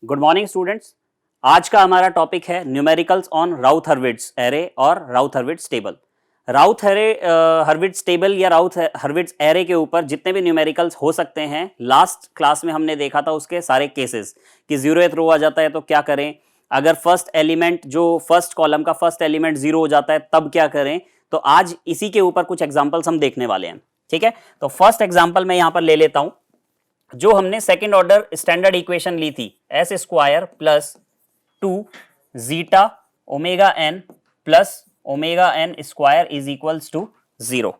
Good morning students. आज का हमारा टॉपिक है न्यूमेरिकल्स ऑन राउथ-हर्विट्ज एरे और राउथ-हर्विट्ज टेबल। राउथ-हर्विट्ज टेबल या राउथ-हर्विट्ज एरे के ऊपर जितने भी न्यूमेरिकल्स हो सकते हैं, लास्ट क्लास में हमने देखा था उसके सारे केसेस कि 0th रो आ जाता है तो क्या करें, अगर फर्स्ट एलिमेंट जो फर्स्ट कॉलम का फर्स्ट एलिमेंट 0 हो जाता है तब क्या करें। तो आज इसी के ऊपर कुछ एग्जांपल्स हम देखने वाले हैं। ठीक है, तो फर्स्ट एग्जांपल मैं यहां पर ले लेता हूं जो हमने सेकेंड ऑर्डर स्टैंडर्ड इक्वेशन ली थी, S square plus 2 zeta omega N plus omega N square is equals to 0।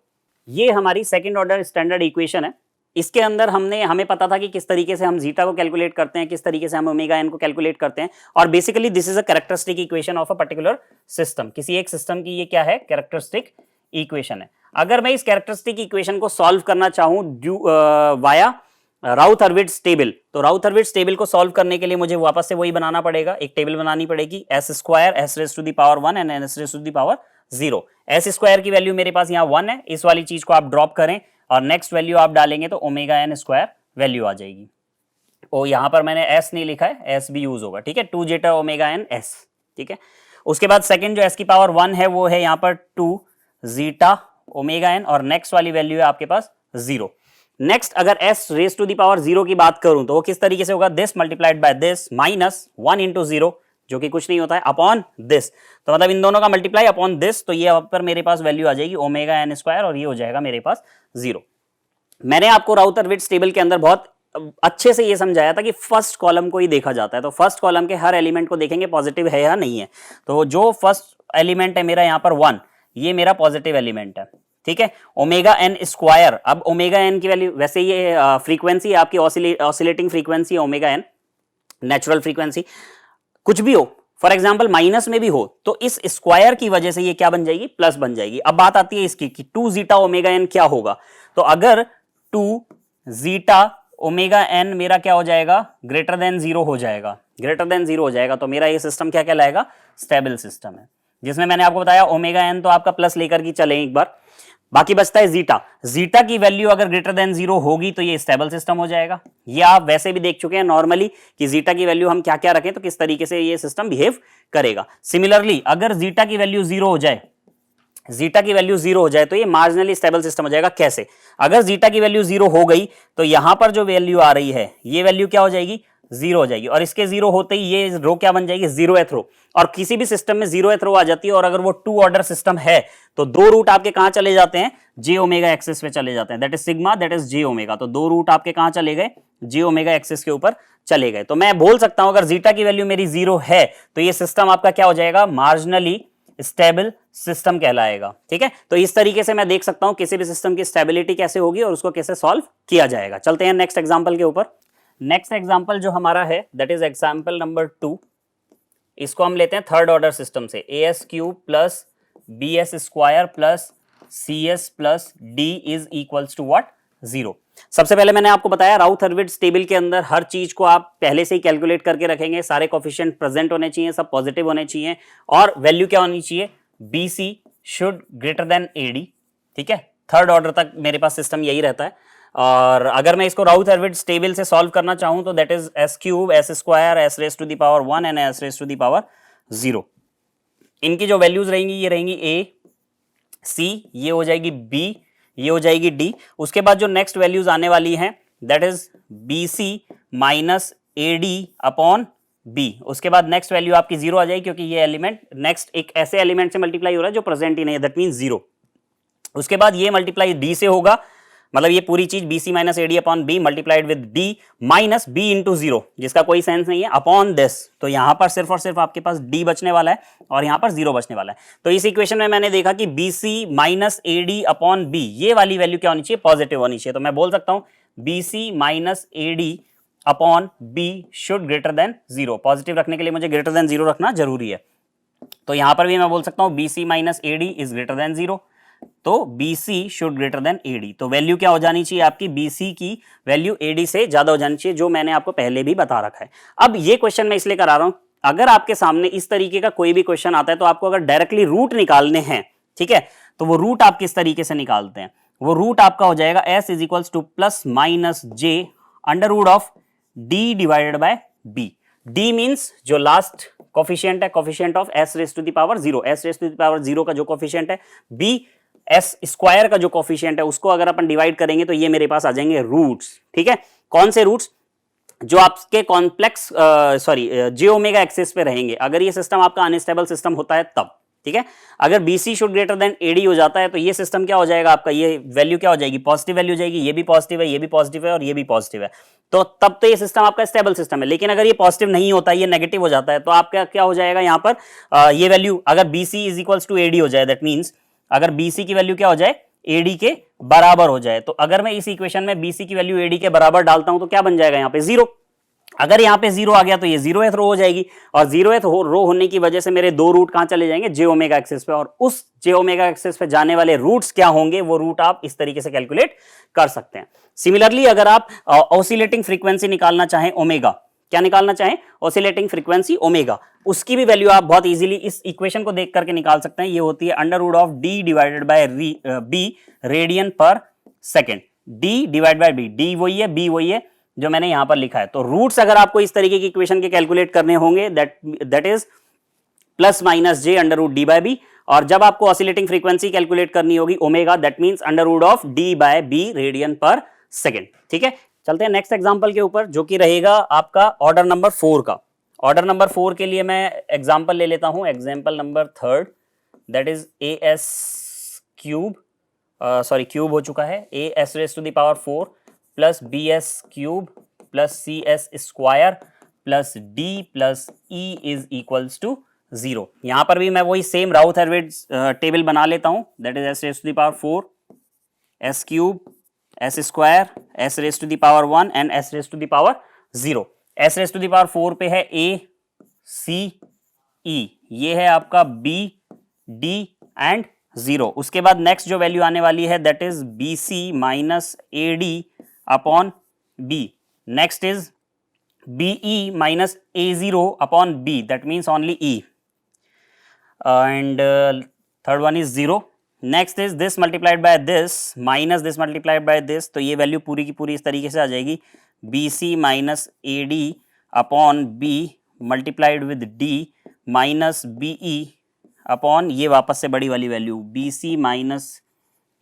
ये हमारी सेकेंड ऑर्डर स्टैंडर्ड इक्वेशन है। इसके अंदर हमें पता था कि किस तरीके से हम जीटा को कैलकुलेट करते हैं, किस तरीके से हम ओमेगा एन को कैलकुलेट करते हैं, और basically this is a characteristic equation of a particular system. किसी एक सिस्टम की ये क्या है, कैरेक्टरिस्टिक इक्वेशन है। अगर मैं इस कैरेक्टरिस्टिक इक्वेशन को सॉल्व करना चाहूं वाया राउथ-हर्विट्ज टेबल, तो राउथ-हर्विट्ज टेबल को सॉल्व करने के लिए मुझे वापस से वही बनाना पड़ेगा, एक टेबल बनानी पड़ेगी, S square S raise to the power 1 and S raise to the power 0। S square की वैल्यू मेरे पास यहाँ 1 है, इस वाली चीज को आप ड्रॉप करें और नेक्स्ट वैल्यू आप डालेंगे तो ओमेगा एन स्क्वायर वैल्यू आ जाएगी। ओ यहां पर मैंने एस नहीं लिखा है, एस भी यूज होगा। ठीक है, 2 जेटा ओमेगा एन एस। ठीक है, उसके बाद सेकंड जो एस की पावर 1 है वो है यहाँ पर 2 जीटा ओमेगा एन और नेक्स्ट वाली वैल्यू है आपके पास 0। नेक्स्ट अगर s raise to the power 0 की बात करूं तो वो किस तरीके से होगा, this multiplied by this minus 1 into 0 जो कि कुछ नहीं होता है अपॉन दिस, तो मतलब इन दोनों का मल्टीप्लाई अपॉन दिस, तो ये पर मेरे पास वैल्यू आ जाएगी ओमेगा एन स्क्वायर और ये हो जाएगा मेरे पास 0। मैंने आपको राउथ-हर्विट्ज टेबल के अंदर बहुत अच्छे से ये समझाया था कि फर्स्ट कॉलम को ही देखा जाता है, तो फर्स्ट कॉलम के हर एलिमेंट को देखेंगे पॉजिटिव है या नहीं है। तो जो फर्स्ट एलिमेंट है मेरा यहाँ पर 1, ये मेरा पॉजिटिव एलिमेंट है। ठीक है, ओमेगा एन स्क्वायर, अब ओमेगा एन की वैल्यू, वैसे ये फ्रीक्वेंसी आपकी ऑसिलेटिंग फ्रीक्वेंसी है ओमेगा एन, नेचुरल फ्रीक्वेंसी कुछ भी हो, फॉर एग्जांपल माइनस में भी हो, तो इस स्क्वायर की वजह से ये क्या बन जाएगी, प्लस बन जाएगी। अब बात आती है इसकी कि 2 जीटा ओमेगा एन क्या होगा, तो अगर 2 जीटा ओमेगा एन मेरा क्या हो जाएगा, ग्रेटर देन 0 हो जाएगा, ग्रेटर देन 0 हो जाएगा, तो मेरा ये सिस्टम क्या कहलाएगा, स्टेबल सिस्टम है। जिसमें मैंने आपको बताया ओमेगा एन तो आपका प्लस लेकर की चले एक बार, बाकी बचता है जीटा। जीटा की वैल्यू अगर ग्रेटर देन 0 होगी तो ये स्टेबल सिस्टम हो जाएगा। ये आप वैसे भी देख चुके हैं नॉर्मली कि जीटा की वैल्यू हम क्या क्या रखें तो किस तरीके से ये सिस्टम बिहेव करेगा। सिमिलरली अगर जीटा की वैल्यू 0 हो जाए, जीटा की वैल्यू 0 हो जाए तो ये मार्जिनली स्टेबल सिस्टम हो जाएगा। कैसे, अगर जीटा की वैल्यू 0 हो गई तो यहां पर जो वैल्यू आ रही है ये वैल्यू क्या हो जाएगी, 0 हो जाएगी, और इसके 0 होते ही ये रो क्या बन जाएगी, 0th रो। और किसी भी सिस्टम में 0th रो आ जाती है और अगर वो 2 ऑर्डर सिस्टम है तो 2 रूट आपके कहां चले जाते हैं, जे ओमेगा एक्सिस पे चले जाते हैं, that is sigma, that is J omega. तो 2 रूट आपके कहां चले गए, जे ओमेगा एक्सिस के ऊपर चले गए। तो मैं बोल सकता हूं अगर जीटा की वैल्यू मेरी 0 है तो ये सिस्टम आपका क्या हो जाएगा, मार्जिनली स्टेबल सिस्टम कहलाएगा। ठीक है, तो इस तरीके से मैं देख सकता हूं किसी भी सिस्टम की स्टेबिलिटी कैसे होगी और उसको कैसे सॉल्व किया जाएगा। चलते हैं नेक्स्ट एग्जांपल के ऊपर। नेक्स्ट एग्जांपल जो हमारा है दैट इज एग्जांपल नंबर 2। इसको हम लेते हैं थर्ड ऑर्डर सिस्टम से, A S cube plus B S square plus C S plus D is equals to what, 0। सबसे पहले मैंने आपको बताया राउथ-हर्विट्ज टेबल के अंदर हर चीज को आप पहले से ही कैलकुलेट करके रखेंगे, सारे कोफिशिएंट प्रेजेंट होने चाहिए, सब पॉजिटिव होने चाहिए, और वैल्यू क्या होनी चाहिए, B C should greater than A D. ठीक है, थर्ड ऑर्डर तक मेरे पास सिस्टम यही रहता है। और अगर मैं इसको राउथ-हर्विट्ज टेबल से सॉल्व करना चाहूं तो that is S cube S square S raise to the power 1 and S raise to the power 0। इनकी जो वैल्यूज रहेंगी ये रहेंगी ए सी, ये हो जाएगी बी, ये हो जाएगी डी। उसके बाद जो नेक्स्ट वैल्यूज आने वाली हैं that is B C minus A D upon B. उसके बाद नेक्स्ट वैल्यू आपकी 0 आ जाएगी क्योंकि ये एलिमेंट नेक्स्ट एक ऐसे एलिमेंट से मल्टीप्लाई हो रहा है जो प्रेजेंट ही नहीं है, दैट मीन 0। उसके बाद ये मल्टीप्लाई डी से होगा, मतलब ये पूरी चीज B C minus A D upon B multiplied with D minus B into 0, जिसका कोई सेंस नहीं है, अपॉन दिस। तो यहां पर सिर्फ और सिर्फ आपके पास डी बचने वाला है और यहां पर 0 बचने वाला है। तो इस इक्वेशन में मैंने देखा कि B C minus A D upon B, ये वाली वैल्यू क्या होनी चाहिए, पॉजिटिव होनी चाहिए। तो मैं बोल सकता हूं B C minus A D upon B should greater than 0। Positive रखने के लिए मुझे ग्रेटर देन 0 रखना जरूरी है। तो यहां पर भी मैं बोल सकता हूं B C minus A D is greater than 0, तो BC should greater than AD। तो वैल्यू क्या हो जानी चाहिए आपकी, BC की वैल्यू AD से ज्यादा हो जानी चाहिए, जो मैंने आपको पहले भी बता रखा है। अब ये क्वेश्चन मैं इसलिए करा रहा हूं, अगर आपके सामने इस तरीके का कोई भी क्वेश्चन आता है तो आपको अगर डायरेक्टली रूट निकालने हैं, ठीक है, तो वो रूट आप किस तरीके से निकालते हैं, वो रूट आपका हो जाएगा s is equals to plus minus J under root of d divided by b। D means जो लास्ट कोफिशिएंट है, coefficient of S raise to the power zero, S raise to the power zero का जो coefficient है, B S square का जो coefficient है उसको अगर अपन डिवाइड करेंगे तो ये मेरे पास आ जाएंगे रूट्स। ठीक है, कौन से रूट्स? जो आपके कॉम्प्लेक्स जे ओमेगा एक्सिस पे रहेंगे। अगर ये सिस्टम आपका अनस्टेबल सिस्टम होता है तब, ठीक है, अगर BC should greater than AD हो जाता है तो ये सिस्टम क्या हो जाएगा आपका, ये वैल्यू क्या हो जाएगी, पॉजिटिव वैल्यू हो जाएगी, ये भी पॉजिटिव है, ये भी पॉजिटिव है और ये भी पॉजिटिव है, तो तब तो ये सिस्टम आपका स्टेबल सिस्टम है। लेकिन अगर ये पॉजिटिव नहीं होता, ये नेगेटिव हो जाता है, तो आपका क्या हो जाएगा यहाँ पर ये वैल्यू अगर BC is equals to AD हो जाए, दैट मीन्स अगर BC की वैल्यू क्या हो जाए, AD के बराबर हो जाए, तो अगर मैं इस इक्वेशन में BC की वैल्यू AD के बराबर डालता हूं तो क्या बन जाएगा यहाँ पे, जीरो। अगर यहाँ पे जीरो आ गया तो ये 0th रो हो जाएगी, और 0th रो होने की वजह से मेरे दो रूट कहां चले जाएंगे, जे ओमेगा एक्सिस पे, और उस जे ओमेगा एक्सिस पे जाने वाले रूट्स क्या होंगे, वो रूट आप इस तरीके से कैलकुलेट कर सकते हैं। सिमिलरली अगर आप ऑसिलेटिंग फ्रीक्वेंसी निकालना चाहें ओमेगा, क्या निकालना चाहें, ऑसिलेटिंग फ्रीक्वेंसी ओमेगा, उसकी भी वैल्यू आप बहुत इजीली इस इक्वेशन को देख करके निकाल सकते हैं। ये होती है under root of D divided by B radian पर second, D divide by B, D वही है, बी वही है जो मैंने यहां पर लिखा है। तो रूट्स अगर आपको इस तरीके की इक्वेशन के कैलकुलेट करने होंगे, that is plus minus J under root D by B, और जब आपको ऑसिलेटिंग फ्रीक्वेंसी कैलकुलेट करनी होगी omega, that means under root of D by B radian पर सेकेंड। ठीक है, चलते हैं नेक्स्ट एग्जांपल के ऊपर, जो कि रहेगा आपका ऑर्डर नंबर 4 का। ऑर्डर नंबर 4 के लिए मैं एग्जांपल ले लेता हूं, example number 3, that is A S cube, cube हो चुका है, A S raise to the power 4 plus B S cube plus C S square plus D plus E is equals to 0। यहां पर भी मैं वही सेम राउथ हर्विट्ज टेबल बना लेता हूं, that is S raise to the power 4 S cube S square S raise to the power 1 and S raise to the power 0। S raise to the power 4 पे है ए सी ई, ये है आपका बी डी एंड 0। उसके बाद नेक्स्ट जो value आने वाली है that is B C minus A D upon B, next is B E minus A0 upon B, that means only E, and third one is 0। Next is this multiplied by this minus this multiplied by this, तो ये value पूरी की पूरी इस तरीके से आ जाएगी, BC minus AD upon B multiplied with D minus BE upon ये वापस से बड़ी वाली value BC minus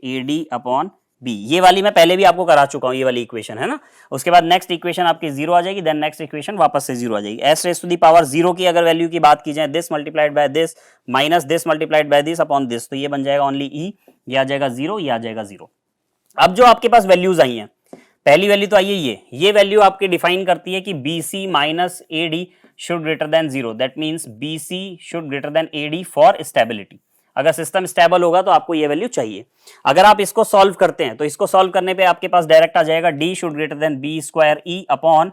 AD upon B. ये वाली मैं पहले भी आपको करा चुका हूं, ये वाली इक्वेशन है ना। उसके बाद नेक्स्ट इक्वेशन आपकी 0 आ जाएगी, देन नेक्स्ट इक्वेशन वापस से 0 आ जाएगी। S raise to the power 0 की अगर वैल्यू की बात की जाए, this multiplied by this minus this multiplied by this upon this, तो ये बन जाएगा ओनली ई, ये आ जाएगा 0, ये आ जाएगा 0। अब जो आपके पास वैल्यूज आई हैं, पहली वैल्यू तो आई है ये वैल्यू आपकी डिफाइन करती है कि BC minus AD should greater than 0, that means BC should greater than AD for stability. अगर सिस्टम स्टेबल होगा तो आपको ये वैल्यू चाहिए। अगर आप इसको सॉल्व करते हैं तो इसको सॉल्व करने पे आपके पास डायरेक्ट आ जाएगा D should greater then B square E upon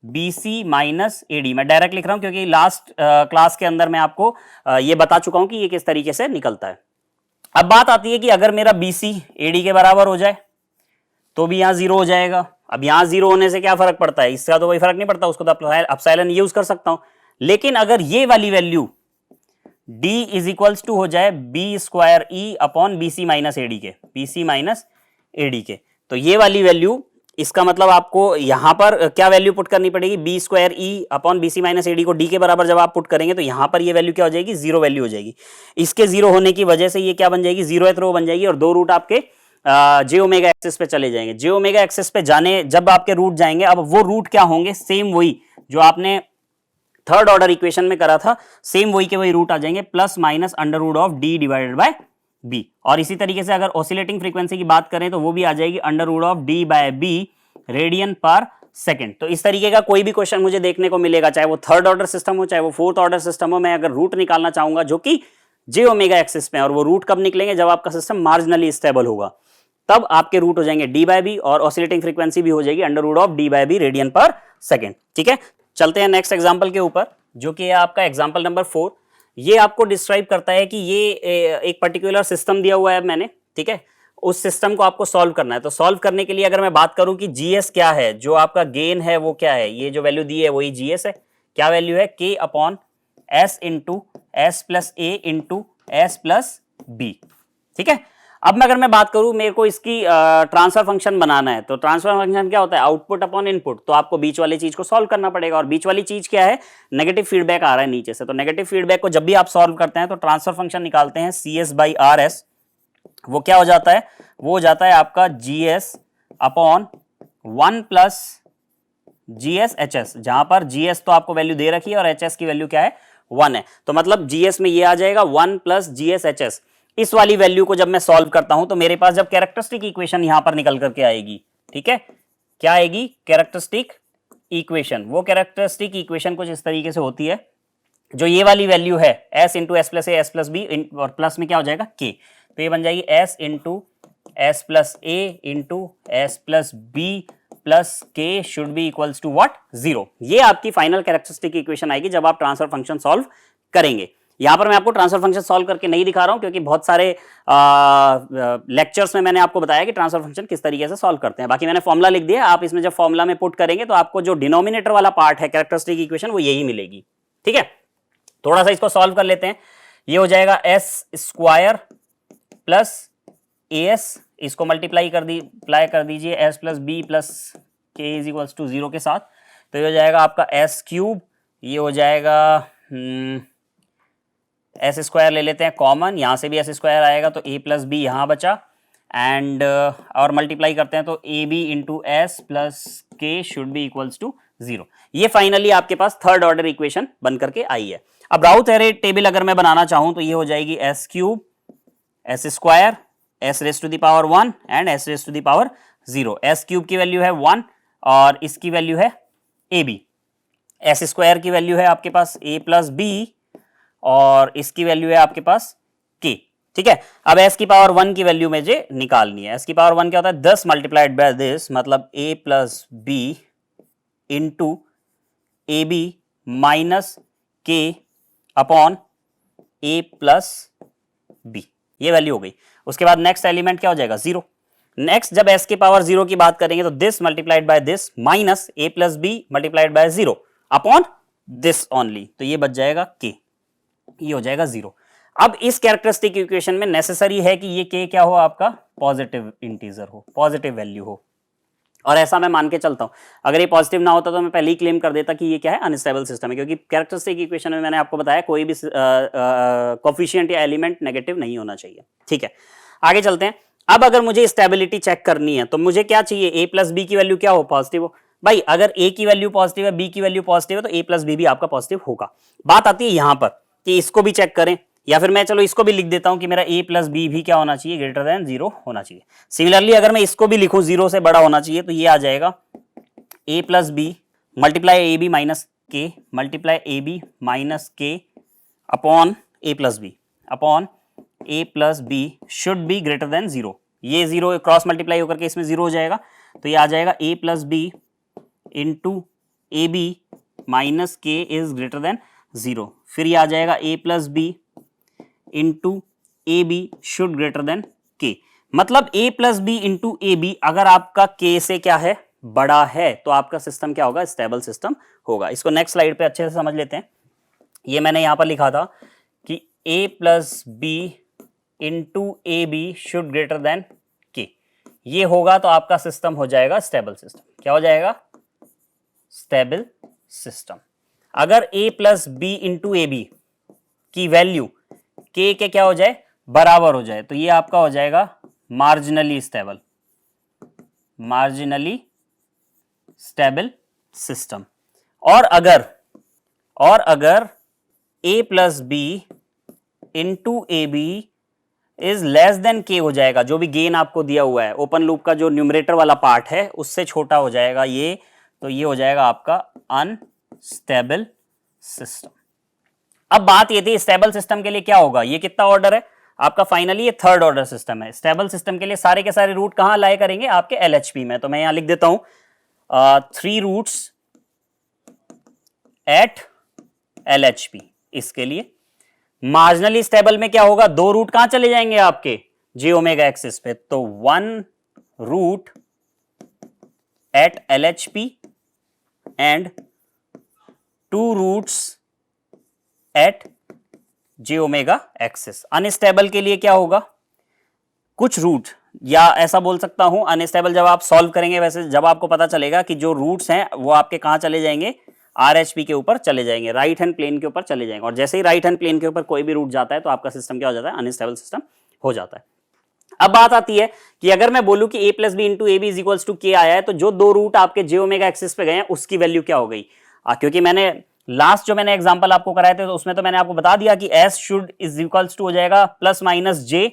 BC minus AD। मैं डायरेक्ट लिख रहा हूं क्योंकि लास्ट क्लास के अंदर मैं आपको ये बता चुका हूं कि ये किस तरीके से निकलता है। अब बात आती है कि अगर मेरा BC AD के बराबर हो जाए तो भी यहां 0 हो जाएगा। अब यहां 0 होने से क्या फर्क पड़ता है, इसका तो कोई फर्क नहीं पड़ता, उसको तो एप्सिलॉन यूज कर सकता हूं। लेकिन अगर ये वाली value D is equals to हो जाए B square E upon BC minus AD के, BC माइनस AD के, तो ये वाली वैल्यू, इसका मतलब आपको यहां पर क्या वैल्यू पुट करनी पड़ेगी, B square E upon BC minus AD को D के बराबर जब आप पुट करेंगे तो यहां पर ये वैल्यू क्या हो जाएगी, 0 वैल्यू हो जाएगी। इसके 0 होने की वजह से ये क्या बन जाएगी, 0th रो बन जाएगी, और दो रूट आपके जे ओमेगा एक्सिस पे चले जाएंगे। जे ओमेगा एक्सिस पे जाने जब आपके रूट जाएंगे, अब वो रूट क्या होंगे, सेम वही जो आपने थर्ड ऑर्डर इक्वेशन में करा था, सेम वही के वही रूट आ जाएंगे, plus minus under root of D divided by B. और इसी तरीके से अगर ऑसिलेटिंग फ्रीक्वेंसी की बात करें तो वो भी आ जाएगी under root of D by B radian पर सेकेंड। तो इस तरीके का कोई भी क्वेश्चन मुझे देखने को मिलेगा, चाहे वो थर्ड ऑर्डर सिस्टम हो चाहे वो फोर्थ ऑर्डर सिस्टम हो, मैं अगर रूट निकालना चाहूंगा जो कि जे ओमेगा एक्सिस पे, और वो रूट कब निकलेंगे, जब आपका सिस्टम मार्जिनली स्टेबल होगा, तब आपके रूट हो जाएंगे डी बाय बी, और ऑसिलेटिंग फ्रीक्वेंसी भी हो जाएगी under root of D by B radian पर सेकेंड। ठीक है, चलते हैं नेक्स्ट एग्जांपल के ऊपर, जो कि है आपका एग्जांपल नंबर 4। ये आपको डिस्क्राइब करता है कि ये एक पर्टिकुलर सिस्टम दिया हुआ है मैंने, ठीक है, उस सिस्टम को आपको सॉल्व करना है। तो सॉल्व करने के लिए अगर मैं बात करूं कि जीएस क्या है, जो आपका गेन है वो क्या है, ये जो वैल्यू दी है वही जीएस है। क्या वैल्यू है, K upon S into S plus A into S plus B. ठीक है, अब अगर मैं बात करूं, मेरे को इसकी ट्रांसफर फंक्शन बनाना है, तो ट्रांसफर फंक्शन क्या होता है, आउटपुट अपॉन इनपुट। तो आपको बीच वाली चीज को सॉल्व करना पड़ेगा, और बीच वाली चीज क्या है, नेगेटिव फीडबैक आ रहा है नीचे से। तो नेगेटिव फीडबैक को जब भी आप सॉल्व करते हैं तो ट्रांसफर फंक्शन निकालते हैं CS/RS। वो क्या हो जाता है, वो हो जाता है आपका GS अपॉन 1 प्लस GS/HS, जहां पर GS तो आपको वैल्यू दे रखी है और HS की वैल्यू क्या है, 1 है। तो मतलब GS में ये आ जाएगा 1 प्लस GS/HS। इस वाली वैल्यू को जब मैं सॉल्व करता हूं तो मेरे पास जब कैरेक्टरिस्टिक इक्वेशन यहां पर निकल करके आएगी, ठीक है, क्या आएगी, कैरेक्टरिस्टिक इक्वेशन। वो कैरेक्टरिस्टिक इक्वेशन कुछ इस तरीके से होती है, जो ये वाली वैल्यू है S into S plus A S plus B, और प्लस में क्या हो जाएगा K। तो ये बन जाएगी S into S plus A into S plus B plus K should be equals to what, 0। ये आपकी फाइनल कैरेक्टरिस्टिक इक्वेशन आएगी जब आप ट्रांसफर फंक्शन सॉल्व करेंगे। यहां पर मैं आपको ट्रांसफर फंक्शन सॉल्व करके नहीं दिखा रहा हूं, क्योंकि बहुत सारे लेक्चर्स में मैंने आपको बताया कि ट्रांसफर फंक्शन किस तरीके से सॉल्व करते हैं। बाकी मैंने फॉर्मुला लिख दिया, आप इसमें जब फॉर्मुला में पुट करेंगे तो आपको जो डिनोमिनेटर वाला पार्ट है कैरेक्टरिस्टिक इक्वेशन, वो यही मिलेगी, ठीक है। थोड़ा सा इसको सॉल्व कर लेते हैं। ये हो जाएगा S स्क्वायर प्लस AS, इसको मल्टीप्लाई कर दीजिए S plus B plus K is equals to 0 के साथ। तो ये हो जाएगा आपका S क्यूब, ये हो जाएगा S स्क्वायर ले लेते हैं कॉमन, यहां से भी S स्क्वायर आएगा तो A प्लस B यहां बचा, एंड और मल्टीप्लाई करते हैं तो AB into S plus K should be equals to 0। ये फाइनली आपके पास थर्ड ऑर्डर इक्वेशन बन करके आई है। अब राउथ एरे टेबल अगर मैं बनाना चाहूं तो ये हो जाएगी S cube, S square, S raise to the power 1 and S raise to the power 0। S cube की वैल्यू है 1 और इसकी वैल्यू है AB। S स्क्वायर की वैल्यू है आपके पास A प्लस B और इसकी वैल्यू है आपके पास K, ठीक है। अब S की पावर 1 की वैल्यू मुझे निकालनी है। S की पावर 1 क्या होता है, 10 मल्टीप्लाइड बाय दिस, मतलब A plus B into AB minus K upon A plus B, ये वैल्यू हो गई। उसके बाद नेक्स्ट एलिमेंट क्या हो जाएगा, 0। नेक्स्ट जब S की पावर 0 की बात करेंगे तो this multiplied by this minus A plus B multiplied by 0 upon this only, तो ये बच जाएगा K, ये हो जाएगा 0। अब इस कैरेक्टरिस्टिक इक्वेशन में नेसेसरी है कि ये K क्या हो, आपका पॉजिटिव इंटीजर हो, पॉजिटिव वैल्यू हो, और ऐसा मैं मान के चलता हूं। अगर ये पॉजिटिव ना होता तो मैं पहले ही क्लेम कर देता कि ये क्या है, अनस्टेबल सिस्टम है, क्योंकि कैरेक्टरिस्टिक इक्वेशन में मैंने आपको बताया कोई भी कोफिशिएंट या एलिमेंट नेगेटिव नहीं होना चाहिए, ठीक है। आगे चलते हैं। अब अगर मुझे स्टेबिलिटी चेक करनी है तो मुझे क्या चाहिए, A प्लस B की वैल्यू क्या हो, पॉजिटिव हो। भाई अगर A की वैल्यू पॉजिटिव है, B की वैल्यू पॉजिटिव है, तो A प्लस B भी आपका पॉजिटिव होगा। बात आती है यहां पर कि इसको भी चेक करें, या फिर मैं चलो इसको भी लिख देता हूं कि मेरा A प्लस B भी क्या होना चाहिए, ग्रेटर देन 0 होना चाहिए। सिमिलरली अगर मैं इसको भी लिखूं 0 से बड़ा होना चाहिए, तो ये आ जाएगा A plus B multiply AB minus K multiply AB minus K upon A plus B upon A plus B should be greater than 0। ये 0 क्रॉस मल्टीप्लाई होकर के इसमें 0 हो जाएगा, तो ये आ जाएगा A plus B into AB minus K is greater than 0। फिर ये आ जाएगा A plus B into AB should greater then K। मतलब A plus B into AB अगर आपका K से क्या है, बड़ा है, तो आपका सिस्टम क्या होगा, स्टेबल सिस्टम होगा। इसको नेक्स्ट स्लाइड पे अच्छे से समझ लेते हैं। ये मैंने यहां पर लिखा था कि A plus B into AB should greater then K, ये होगा तो आपका सिस्टम हो जाएगा स्टेबल सिस्टम। क्या हो जाएगा, स्टेबल सिस्टम। अगर A plus B into AB की वैल्यू K के क्या हो जाए, बराबर हो जाए, तो ये आपका हो जाएगा marginally stable, marginally stable system. और अगर A plus B into AB is less than K हो जाएगा, जो भी गेन आपको दिया हुआ है, ओपन लूप का जो न्यूमरेटर वाला पार्ट है उससे छोटा हो जाएगा ये, तो ये हो जाएगा आपका अनस्टेबल सिस्टम। अब बात ये थी स्टेबल सिस्टम के लिए क्या होगा, ये कितना ऑर्डर है आपका, फाइनली ये थर्ड ऑर्डर सिस्टम है। स्टेबल सिस्टम के लिए सारे के सारे रूट कहां लाए करेंगे, आपके LHP में। तो मैं यहां लिख देता हूं 3 रूट्स एट LHP। इसके लिए मार्जिनली स्टेबल में क्या होगा, 2 रूट कहां चले जाएंगे आपके, J ओमेगा एक्सिस पे, तो 1 root at LHP and 2 roots at J omega axis. Unstable के लिए क्या होगा, कुछ रूट, या ऐसा बोल सकता हूं अनस्टेबल, जब आप सॉल्व करेंगे वैसे जब आपको पता चलेगा कि जो रूट्स हैं वो आपके कहां चले जाएंगे, RHP के ऊपर चले जाएंगे, राइट हैंड प्लेन के ऊपर चले जाएंगे। और जैसे ही राइट हैंड प्लेन के ऊपर कोई भी रूट जाता है तो आपका सिस्टम क्या हो जाता है, अनस्टेबल सिस्टम हो जाता है। अब बात आती है कि अगर मैं बोलूं कि a plus B into A B is equals to K आया है, तो जो दो रूट आपके जे ओमेगा एक्सिस पे गए हैं उसकी वैल्यू क्या हो गई। क्योंकि मैंने लास्ट जो मैंने एग्जांपल आपको कराए थे तो उसमें तो मैंने आपको बता दिया कि s should is equals to हो जाएगा प्लस माइनस जे,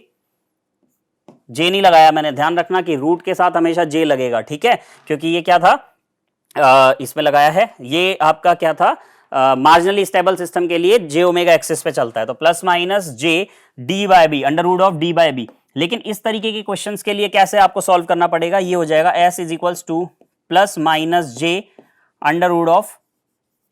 जे नहीं लगाया मैंने, ध्यान रखना कि रूट के साथ हमेशा जे लगेगा, ठीक है, क्योंकि ये क्या था, इसमें लगाया है, ये आपका क्या था, मार्जिनली स्टेबल सिस्टम के लिए जे ओमेगा एक्सिस पे चलता है, तो plus minus J D by B, under root of D by B. लेकिन इस तरीके के क्वेश्चंस के लिए कैसे आपको सॉल्व करना पड़ेगा, ये हो जाएगा s is equals to plus minus J under root of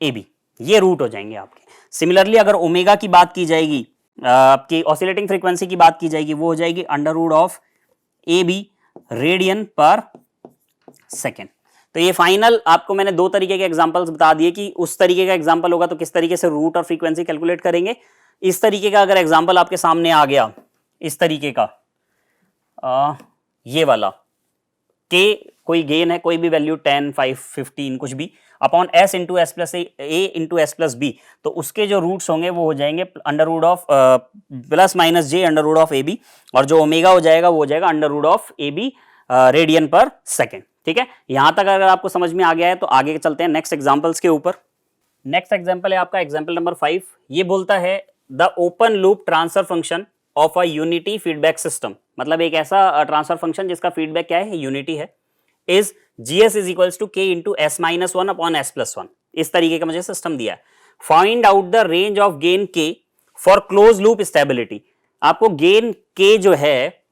A B, ये रूट हो जाएंगे आपके। सिमिलरली अगर ओमेगा की बात की जाएगी, आपकी ऑसिलेटिंग फ्रीक्वेंसी की बात की जाएगी, वो हो जाएगी under root of A B radian पर सेकेंड। तो ये फाइनल आपको मैंने दो तरीके के एग्जांपल्स बता दिए कि उस तरीके का एग्जांपल होगा तो किस तरीके से रूट और फ्रीक्वेंसी कैलकुलेट करेंगे। इस तरीके का अगर एग्जांपल आपके सामने आ गया, इस तरीके का, ये वाला के कोई गेन है, कोई भी वैल्यू 10, 5, 15 कुछ भी, upon s into S plus A into S plus B, तो उसके जो रूट्स होंगे वो हो जाएंगे under root of plus minus J under root of A B, और जो ओमेगा हो जाएगा वो हो जाएगा under root of A B radian पर सेकेंड। ठीक है, यहां तक अगर आपको समझ में आ गया है तो आगे चलते हैं नेक्स्ट एग्जांपल्स के ऊपर। नेक्स्ट एग्जांपल है आपका एग्जांपल नंबर 5। ये बोलता है the open loop transfer function of a unity feedback system, मतलब एक ऐसा ट्रांसफर फंक्शन जिसका फीडबैक क्या है, यूनिटी है, is GS is equals to K into S minus one upon S plus one. इस तरीके का मुझे सिस्टम दिया है। Find out the range of gain K for close loop stability. आपको गेन के जो है,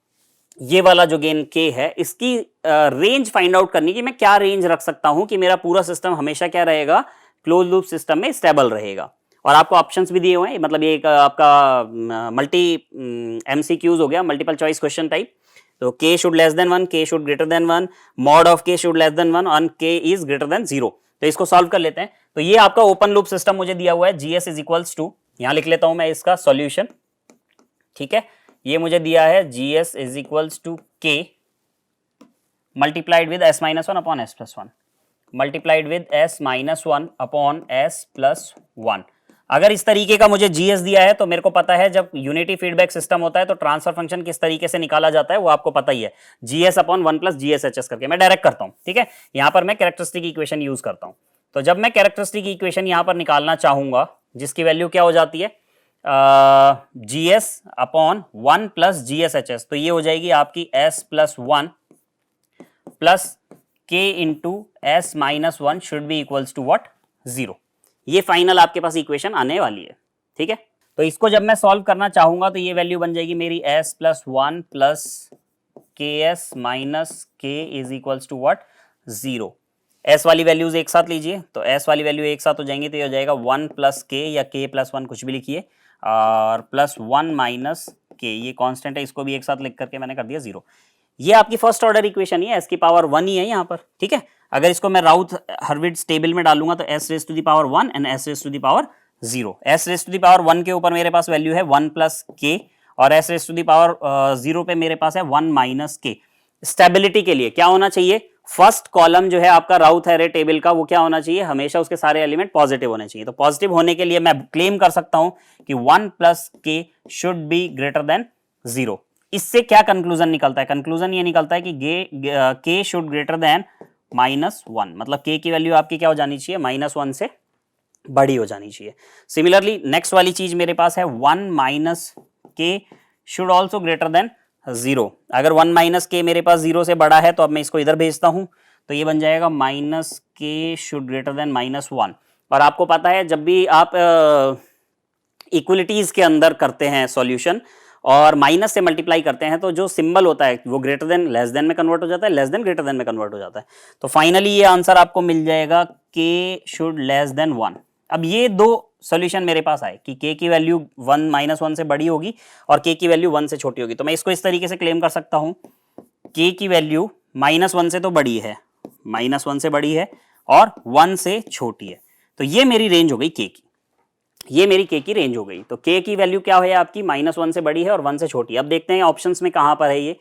ये वाला जो गेन के है, इसकी रेंज फाइंड आउट करनी कि मैं क्या रेंज रख सकता हूं कि मेरा पूरा सिस्टम हमेशा क्या रहेगा, क्लोज लूप सिस्टम में स्टेबल रहेगा। और आपको ऑप्शंस भी दिए हुए हैं, मतलब ये एक आपका मल्टी MCQs हो गया, मल्टीपल चॉइस क्वेश्चन टाइप। तो k should less than 1, k should greater then 1, mod of k should less than 1 और k इज ग्रेटर देन 0। तो इसको सॉल्व कर लेते हैं। तो ये आपका ओपन लूप सिस्टम मुझे दिया हुआ है, GS इज इक्वल्स टू, यहां लिख लेता हूं मैं इसका सॉल्यूशन, ठीक है, ये मुझे दिया है GS is equals to k multiplied with s minus one upon s plus one, multiplied with s minus one upon s plus one. अगर इस तरीके का मुझे GS दिया है तो मेरे को पता है जब यूनिटी फीडबैक सिस्टम होता है तो ट्रांसफर फंक्शन किस तरीके से निकाला जाता है वो आपको पता ही है, GS अपॉन 1 प्लस GSHS करके मैं डायरेक्ट करता हूं। ठीक है, यहां पर मैं कैरेक्टरिस्टिक इक्वेशन यूज करता हूं। तो जब मैं कैरेक्टरिस्टिक इक्वेशन यहां पर निकालना चाहूंगा जिसकी वैल्यू क्या हो जाती है, GS अपॉन 1 प्लस GSHS, तो ये हो जाएगी आपकी S plus 1 plus K into S minus 1 should be equals to what, 0। ये फाइनल आपके पास इक्वेशन आने वाली है। ठीक है, तो इसको जब मैं सॉल्व करना चाहूंगा तो ये वैल्यू बन जाएगी मेरी s plus 1 plus KS minus K is equals to what, 0। s वाली वैल्यूज एक साथ लीजिए, तो s वाली वैल्यू एक साथ हो जाएंगी, तो ये हो जाएगा 1 प्लस K या K प्लस 1 कुछ भी लिखिए, और प्लस 1 माइनस K, ये कांस्टेंट है, इसको भी एक साथ लिख करके मैंने कर दिया 0। ये आपकी फर्स्ट ऑर्डर इक्वेशन ही है, s की पावर 1 ही है यहाँ पर। ठीक है, अगर इसको मैं राउथ हर्विट्ज टेबल में डालूंगा तो s raise to the power 1 and s raise to the power 0। s raise to the power 1 के ऊपर मेरे पास वैल्यू है 1 प्लस k, और s raise to the power 0 पे मेरे पास है 1 माइनस k। स्टेबिलिटी के लिए क्या होना चाहिए, फर्स्ट कॉलम जो है आपका राउथ हैरे टेबल का, वो क्या होना चाहिए, हमेशा उसके सारे एलिमेंट पॉजिटिव होने चाहिए। तो पॉजिटिव होने के लिए मैं क्लेम कर सकता हूं कि 1 plus k should be greater than 0। इससे क्या कंक्लूजन निकलता है, कंक्लूजन ये निकलता है कि k should greater then minus 1, मतलब k की वैल्यू आपकी क्या हो जानी चाहिए, माइनस 1 से बड़ी हो जानी चाहिए। सिमिलरली नेक्स्ट वाली चीज मेरे पास है 1 minus k should also greater than 0। अगर 1 माइनस k मेरे पास 0 से बड़ा है तो अब मैं इसको इधर भेजता हूं, तो ये बन जाएगा minus k should greater then minus 1। और आपको पता है जब भी आप इक्वलिटीज के अंदर करते हैं सॉल्यूशन और माइनस से मल्टीप्लाई करते हैं तो जो सिंबल होता है वो ग्रेटर देन लेस देन में कन्वर्ट हो जाता है, लेस देन ग्रेटर देन में कन्वर्ट हो जाता है। तो फाइनली ये आंसर आपको मिल जाएगा k शुड लेस देन 1। अब ये दो सॉल्यूशन मेरे पास आए कि k की वैल्यू 1 माइनस 1 से बड़ी होगी और k की वैल्यू 1 से छोटी होगी। तो मैं इसको इस तरीके से क्लेम कर सकता हूं, k की वैल्यू माइनस 1 से तो बड़ी है, माइनस 1 से बड़ी है और 1 से छोटी है, तो ये मेरी रेंज हो गई k की। ये मेरी के की रेंज हो गई। तो के की वैल्यू क्या है आपकी, -1 से बड़ी है और 1 से छोटी है। अब देखते हैं ऑप्शंस में कहां पर है ये,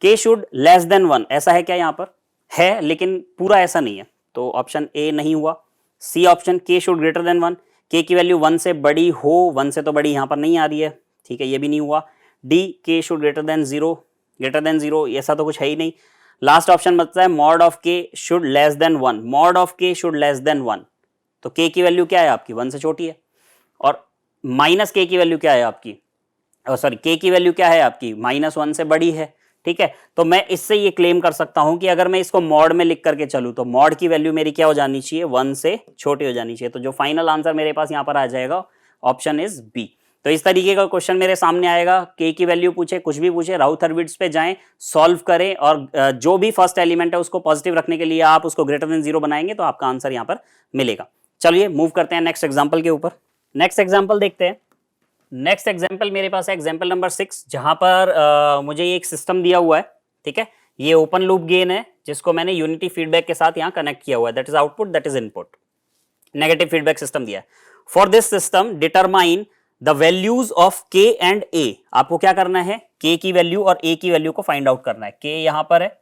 के शुड लेस देन 1, ऐसा है क्या, यहां पर है लेकिन पूरा ऐसा नहीं है, तो ऑप्शन ए नहीं हुआ। सी ऑप्शन, के शुड ग्रेटर देन 1, के की वैल्यू 1 से बड़ी हो, 1 से तो बड़ी यहां पर नहीं आ रही है, ठीक है, ये भी नहीं हुआ। डी, के should greater than 0, greater than 0, ऐसा तो कुछ है ही नहीं। लास्ट ऑप्शन बचता है मॉड ऑफ के should less than 1, mod of के शुड लेस देन 1, तो के की वैल्यू क्या है आपकी, 1 से छोटी है। और माइनस के की वैल्यू क्या है आपकी, सॉरी के की वैल्यू क्या है आपकी, -1 से बड़ी है, ठीक है। तो मैं इससे ये क्लेम कर सकता हूं कि अगर मैं इसको मॉड में लिख करके चलूं तो मॉड की वैल्यू मेरी क्या हो जानी चाहिए, 1 से छोटी हो जानी चाहिए। तो जो फाइनल आंसर मेरे पास यहां पर आ जाएगा ऑप्शन इज बी। तो इस तरीके का क्वेश्चन मेरे सामने आएगा, के की वैल्यू पूछे, कुछ भी पूछे, राउथ-हर्विट्ज पे जाएं, सॉल्व करें और जो भी फर्स्ट एलिमेंट है उसको पॉजिटिव रखने के लिए आप उसको ग्रेटर देन 0 बनाएंगे तो आपका आंसर यहां पर मिलेगा। चलिए मूव करते हैं नेक्स्ट एग्जाम्पल के ऊपर। नेक्स्ट एग्जाम्पल देखते हैं। नेक्स्ट एग्जाम्पल मेरे पास है एग्जाम्पल नंबर 6, जहां पर मुझे एक सिस्टम दिया हुआ है, ठीक है। ये ओपन लूप गेन है जिसको मैंने यूनिटी फीडबैक के साथ यहां कनेक्ट किया हुआ है, that is output, that is input, negative feedback system दिया है। For this system determine the values of के एंड ए, आपको क्या करना है, के की वैल्यू और ए की वैल्यू को फाइंड आउट करना है। के यहां पर है,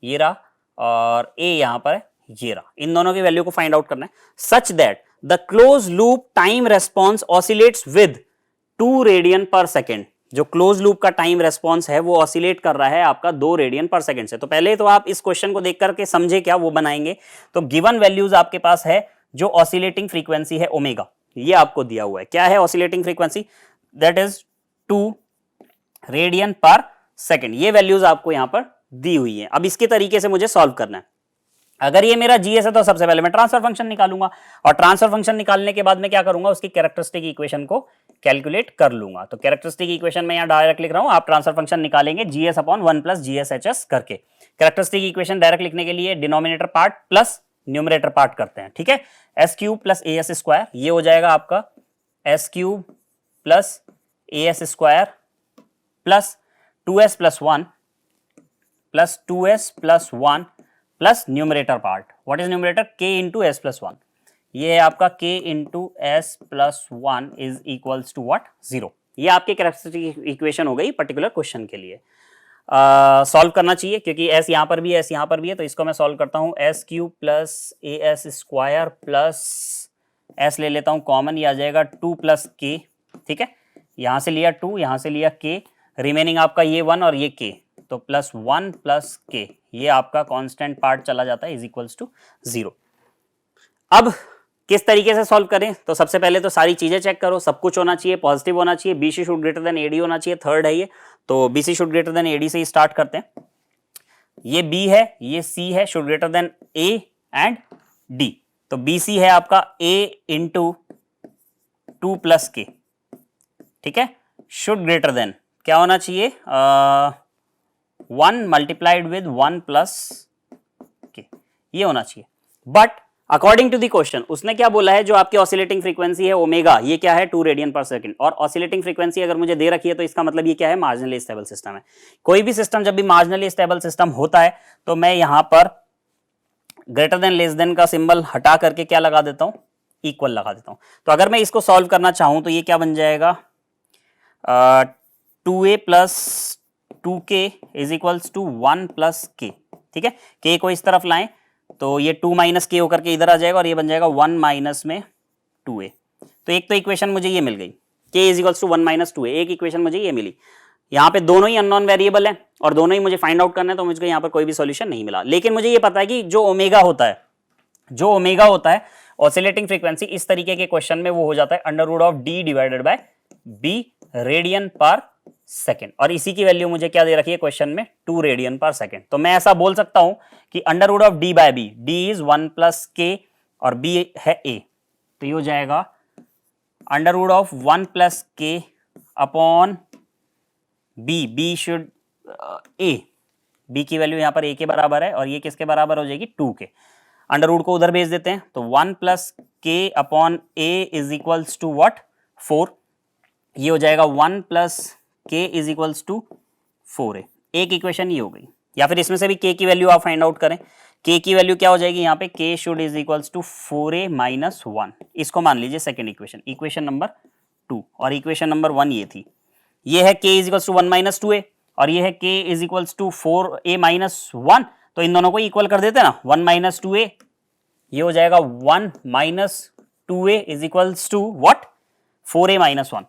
ये रहा, और ए यहां पर है, ये रहा, इन दोनों की वैल्यू को फाइंड आउट करना है such that the close loop time response oscillates with 2 radian पर सेकेंड। जो क्लोज लूप का टाइम रेस्पॉन्स है वो ऑसिलेट कर रहा है आपका 2 रेडियन पर सेकेंड से। तो पहले तो आप इस क्वेश्चन को देख करके समझे क्या वो बनाएंगे। तो गिवन वैल्यूज आपके पास है, जो ऑसिलेटिंग फ्रीक्वेंसी है ओमेगा, ये आपको दिया हुआ है। क्या है oscillating frequency, that is 2 radian पर सेकेंड, ये वैल्यूज आपको यहां पर दी हुई है। अब इसके तरीके से मुझे सॉल्व करना है। अगर ये मेरा जीएस है तो सबसे पहले मैं ट्रांसफर फंक्शन निकालूंगा, और ट्रांसफर फंक्शन निकालने के बाद मैं क्या करूंगा, उसकी कैरेक्टरिस्टिक इक्वेशन को कैलकुलेट कर लूंगा। तो कैरेक्टरिस्टिक इक्वेशन में यहां डायरेक्ट लिख रहा हूं, आप ट्रांसफर फंक्शन निकालेंगे जीएस अपॉन 1 प्लस जीएसएचएस करके। कैरेक्टरिस्टिक इक्वेशन डायरेक्ट लिखने के लिए denominator part plus numerator part करते हैं, ठीक है। S cube plus a S square, ये हो जाएगा आपका S cube plus a S square plus 2s plus 1 plus 2s plus 1 plus numerator part, what is numerator, k into S plus 1, ये है आपका k into S plus 1 is equals to what, 0। ये आपकी characteristic equation हो गई particular question के लिए। Solve करना चाहिए क्योंकि s यहाँ पर भी है, s यहाँ पर भी है, तो इसको मैं सॉल्व करता हूँ। S cube plus a S square plus s ले लेता हूँ कॉमन, ये आ जाएगा 2 प्लस k, ठीक है। यहाँ से लिया 2, यहाँ से लिया k, रिमेनिंग आपका ये 1 और ये k, तो प्लस 1 प्लस k, ये आपका कांस्टेंट पार्ट चला जाता है, इज इक्वल्स टू 0। अब किस तरीके से सॉल्व करें, तो सबसे पहले तो सारी चीजें चेक करो, सब कुछ होना चाहिए, पॉजिटिव होना चाहिए, B C should greater than A D होना चाहिए, थर्ड है ये, तो B C should greater than A D से ही स्टार्ट करते हैं। ये बी है, ये सी है, should greater than A and D, तो बीसी है आपका ए इंटू 2 प्लस के, ठीक है, शुड ग्रेटर देन क्या होना चाहिए, 1 मल्टीप्लाइड विद 1 प्लस के, ये होना चाहिए। But according to the question उसने क्या बोला है, जो आपकी ऑसिलेटिंग फ्रीक्वेंसी है ओमेगा, ये क्या है 2 रेडियन पर सेकंड, और ऑसिलेटिंग फ्रीक्वेंसी अगर मुझे दे रखी है तो इसका मतलब ये क्या है, मार्जिनली स्टेबल सिस्टम है। कोई भी सिस्टम जब भी मार्जिनली स्टेबल सिस्टम होता है तो मैं यहां पर ग्रेटर देन लेस देन का सिंबल हटा करके क्या लगा देता हूं, इक्वल लगा देता हूं। तो अगर मैं इसको सॉल्व करना चाहूं तो ये क्या बन जाएगा, 2a plus 2k is equals to 1 plus k, ठीक है। k को इस तरफ लाएं तो ये 2 माइनस के होकर के इधर आ जाएगा और ये बन जाएगा 1 माइनस में 2a। तो एक तो इक्वेशन मुझे ये मिल गई, k is equals to 1 minus 2a, एक इक्वेशन मुझे ये मिली। यहाँ पे दोनों ही अननोन वेरिएबल है और दोनों ही मुझे फाइंड आउट करना है, तो मुझे यहाँ पर कोई भी सॉल्यूशन नहीं मिला। लेकिन मुझे ये पता है कि जो ओमेगा होता है ऑसिलेटिंग फ्रीक्वेंसी, इस तरीके के क्वेश्चन में वो हो जाता है under root of d divided by b radian पर सेकेंड, और इसी की वैल्यू मुझे क्या दे रखी है क्वेश्चन में, 2 रेडियन पर सेकेंड। तो मैं ऐसा बोल सकता हूं कि under root of d by b, d is 1 plus k और b है a, तो ये हो जाएगा under root of 1 plus k upon b, b should a, b की वैल्यू यहां पर a के बराबर है और ये किसके बराबर हो जाएगी 2 के। अंडर रूट को उधर भेज देते हैं तो 1 plus k upon a is equals to what, 4, ये हो जाएगा 1 plus k is equals to 4a, एक इक्वेशन ये हो गई। या फिर इसमें से भी k की वैल्यू आप फाइंड आउट करें, k की वैल्यू क्या हो जाएगी यहाँ पे, k should is equals to 4a minus 1, इसको मान लीजिए सेकेंड इक्वेशन, इक्वेशन नंबर 2, और इक्वेशन नंबर 1 ये थी, ये है k is equals to 1 minus 2a, और ये है k is equals to 4a minus 1, तो इन दोनों को इक्वल कर देते ना, 1 माइनस 2a, ये हो जाएगा 1 minus 2a is equals to what, 4a minus 1,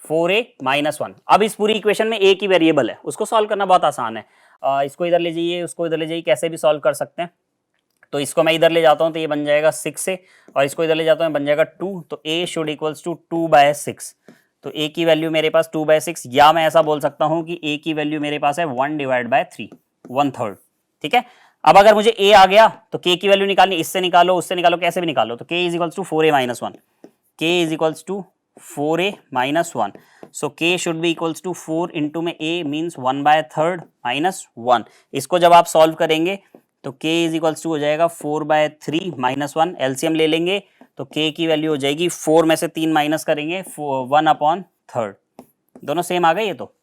4a minus 1। अब इस पूरी इक्वेशन में a की वेरिएबल है, उसको सॉल्व करना बहुत आसान है, इसको इधर ले जाइए, उसको इधर ले जाइए, कैसे भी सॉल्व कर सकते हैं। तो इसको मैं इधर ले जाता हूं तो ये बन जाएगा 6a, और इसको इधर ले जाता हूं बन जाएगा 2, तो a शुड इक्वल्स टू 2/6, तो a की वैल्यू मेरे पास 2/6, या मैं ऐसा बोल सकता हूं कि a की वैल्यू मेरे पास है 1/3, 1/3, ठीक है। अब अगर मुझे a आ गया तो k की वैल्यू निकालनी, इससे निकालो उससे निकालो, कैसे भी निकालो, तो k is equals to 4a minus 1, k is equals to 4a minus 1, so k should be equals to 4 into में a मीन्स 1/3 माइनस 1, इसको जब आप सॉल्व करेंगे तो k इज इक्वल्स टू हो जाएगा 4/3 माइनस 1, एलसीएम ले लेंगे तो k की वैल्यू हो जाएगी 4 में से 3 माइनस करेंगे 1/3, दोनों सेम आ गए ये तो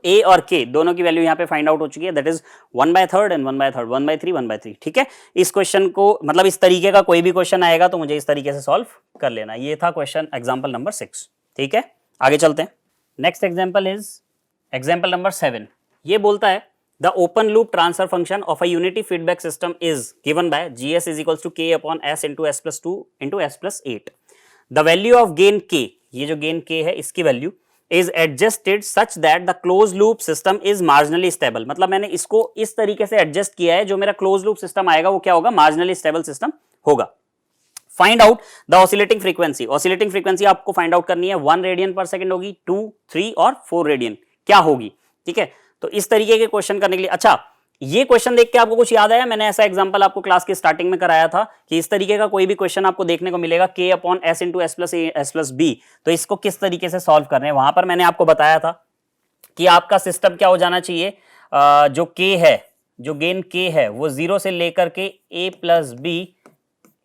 a और k दोनों की वैल्यू यहाँ पे फाइंड आउट हो चुकी है, दैट इज 1/3 एंड 1/3, 1/3 1/3, ठीक है। इस क्वेश्चन को मतलब इस तरीके का कोई भी क्वेश्चन आएगा तो मुझे इस तरीके से सॉल्व कर लेना, ये था क्वेश्चन एग्जांपल नंबर 6, ठीक है। आगे चलते हैं, next example is example number 7, ये बोलता है the open loop transfer function of a unity feedback system is given by gs is equals to k upon s into s plus 2 into s plus 8, the value of gain k, ये जो gain k है इसकी value is adjusted such that the closed loop system is marginally stable, मतलब मैंने इसको इस तरीके से एडजस्ट किया है, जो मेरा क्लोज लूप सिस्टम आएगा वो क्या होगा, मार्जिनली स्टेबल सिस्टम होगा। Find out the oscillating frequency, oscillating frequency आपको फाइंड आउट करनी है, 1 रेडियन पर सेकंड होगी, 2, 3 और 4 रेडियन क्या होगी, ठीक है। तो इस तरीके के क्वेश्चन करने के लिए, अच्छा ये क्वेश्चन देख के आपको कुछ याद आया, मैंने ऐसा एग्जांपल आपको क्लास के स्टार्टिंग में कराया था कि इस तरीके का कोई भी क्वेश्चन आपको देखने को मिलेगा k upon s into S plus a s plus B, तो इसको किस तरीके से सॉल्व करना है, वहां पर मैंने आपको बताया था कि आपका सिस्टम क्या हो जाना चाहिए, जो k है, जो गेन k है वो 0 से लेकर के a plus B